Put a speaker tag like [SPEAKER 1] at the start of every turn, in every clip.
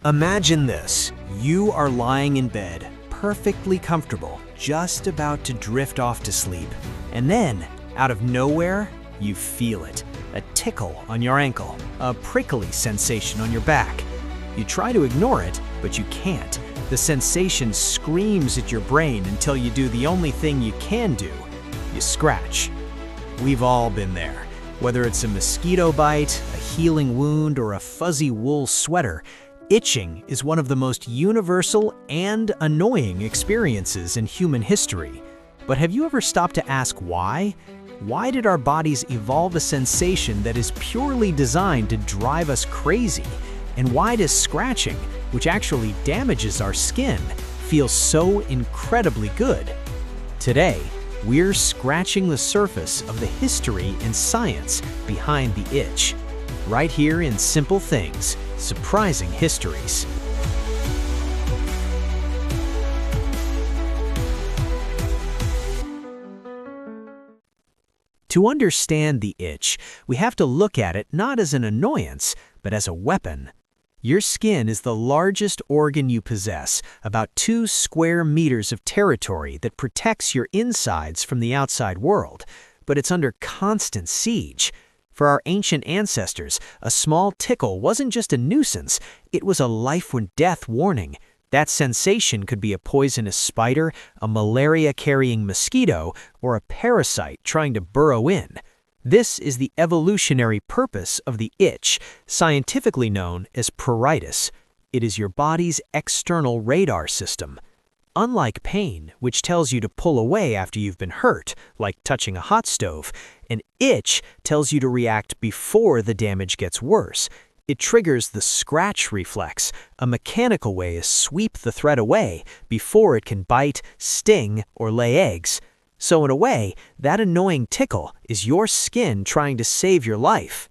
[SPEAKER 1] Imagine this. You are lying in bed, perfectly comfortable, just about to drift off to sleep. And then, out of nowhere, you feel it. A tickle on your ankle, a prickly sensation on your back. You try to ignore it, but you can't. The sensation screams at your brain until you do the only thing you can do. You scratch. We've all been there. Whether it's a mosquito bite, a healing wound, or a fuzzy wool sweater, itching is one of the most universal and annoying experiences in human history. But have you ever stopped to ask why? Why did our bodies evolve a sensation that is purely designed to drive us crazy? And why does scratching, which actually damages our skin, feel so incredibly good? Today, we're scratching the surface of the history and science behind the itch, right here in Simple Things Surprising Histories. To understand the itch, we have to look at it not as an annoyance, but as a weapon. Your skin is the largest organ you possess, about 2 square meters of territory that protects your insides from the outside world, but it's under constant siege. For our ancient ancestors, a small tickle wasn't just a nuisance, it was a life-or-death warning. That sensation could be a poisonous spider, a malaria-carrying mosquito, or a parasite trying to burrow in. This is the evolutionary purpose of the itch, scientifically known as pruritus. It is your body's external radar system. Unlike pain, which tells you to pull away after you've been hurt, like touching a hot stove, an itch tells you to react before the damage gets worse. It triggers the scratch reflex, a mechanical way to sweep the threat away before it can bite, sting, or lay eggs. So in a way, that annoying tickle is your skin trying to save your life.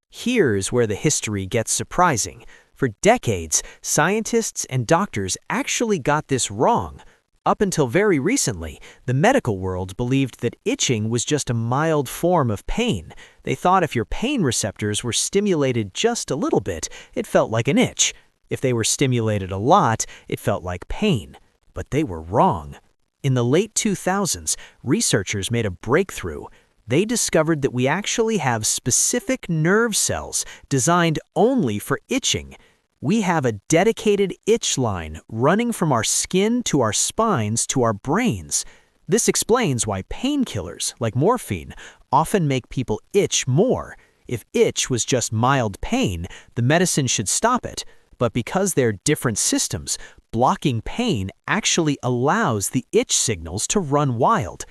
[SPEAKER 1] Here's where the history gets surprising. For decades, scientists and doctors actually got this wrong. Up until very recently, the medical world believed that itching was just a mild form of pain. They thought if your pain receptors were stimulated just a little bit, it felt like an itch. If they were stimulated a lot, it felt like pain. But they were wrong. In the late 2000s, researchers made a breakthrough. They discovered that we actually have specific nerve cells designed only for itching. We have a dedicated itch line running from our skin to our spines to our brains. This explains why painkillers, like morphine, often make people itch more. If itch was just mild pain, the medicine should stop it. But because they're different systems, blocking pain actually allows the itch signals to run wild.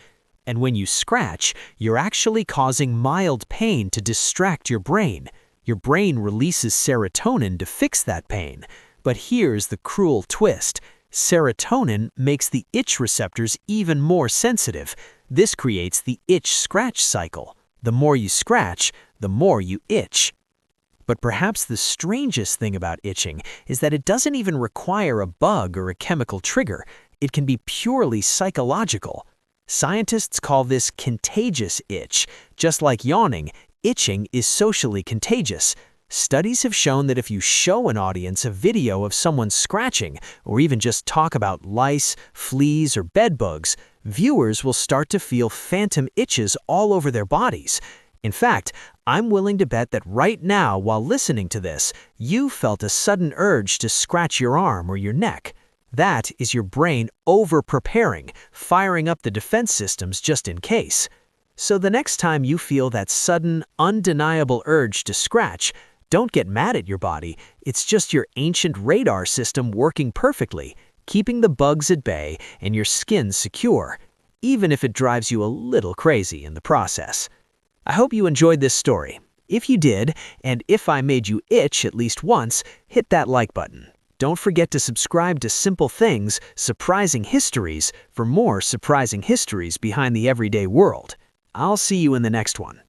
[SPEAKER 1] And when you scratch, you're actually causing mild pain to distract your brain. Your brain releases serotonin to fix that pain. But here's the cruel twist. Serotonin makes the itch receptors even more sensitive. This creates the itch-scratch cycle. The more you scratch, the more you itch. But perhaps the strangest thing about itching is that it doesn't even require a bug or a chemical trigger. It can be purely psychological. Scientists call this contagious itch. Just like yawning, itching is socially contagious. Studies have shown that if you show an audience a video of someone scratching, or even just talk about lice, fleas, or bedbugs, viewers will start to feel phantom itches all over their bodies. In fact, I'm willing to bet that right now, while listening to this, you felt a sudden urge to scratch your arm or your neck. That is your brain over-preparing, firing up the defense systems just in case. So the next time you feel that sudden, undeniable urge to scratch, don't get mad at your body. It's just your ancient radar system working perfectly, keeping the bugs at bay and your skin secure, even if it drives you a little crazy in the process. I hope you enjoyed this story. If you did, and if I made you itch at least once, hit that like button. Don't forget to subscribe to Simple Things Surprising Histories for more surprising histories behind the everyday world. I'll see you in the next one.